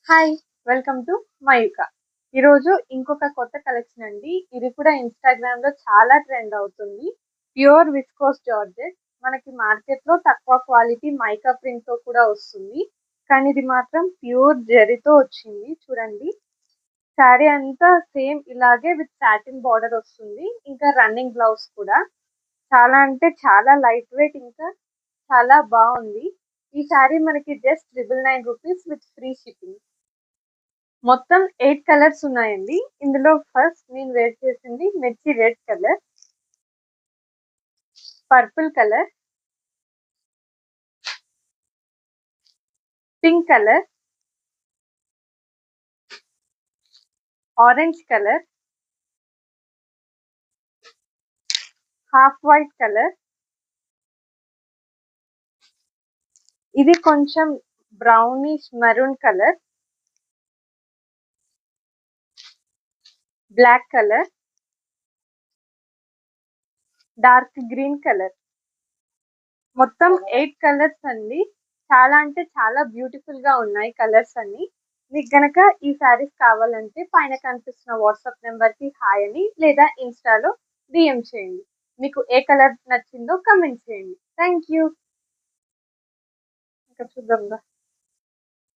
Hi! Welcome to Mayuka. ఈరోజు ఇంకొక కొత్త కలెక్షన్ అండి. ఇది కూడా ఇన్‌స్టాగ్రామ్‌లో చాలా ట్రెండ్ అవుతుంది. Pure viscose georgette. మనకి మార్కెట్‌లో తక్కువ క్వాలిటీ మైకా ప్రింట్‌తో కూడా వస్తుంది. కానీ ఇది మాత్రం ప్యూర్ జరీతో వచ్చింది. చూడండి. శారీ అంతా సేమ్ ఇలాగే విత్ సాటిన్ బార్డర్ వస్తుంది. ఇంకా రన్నింగ్ బ్లౌజ్ కూడా. చాలా అంటే చాలా లైట్ వెయిట్ ఇంకా చాలా బావుంది. ఈ శారీ మనకి just 999 rupees with free shipping. మొత్తం 8 కలర్స్ ఉన్నాయండి. ఇందులో ఫస్ట్ నేను వేర్ చేసింది మిర్చి red colour, purple colour, pink colour, orange colour, half white colour, ఇది కొంచెం brownish maroon colour, black colour, dark green colour. మొత్తం 8 కలర్స్ అండి. చాలా అంటే చాలా బ్యూటిఫుల్ గా ఉన్నాయి కలర్స్ అన్ని. మీకు గనక ఈ శారీస్ కావాలంటే పైన కనిపిస్తున్న వాట్సాప్ నెంబర్ కి హాయ్ అని లేదా ఇన్స్టాలో డిఎం చేయండి. మీకు ఏ కలర్ నచ్చిందో కమెంట్ చేయండి. Thank you. ఇంకా చూద్దాం.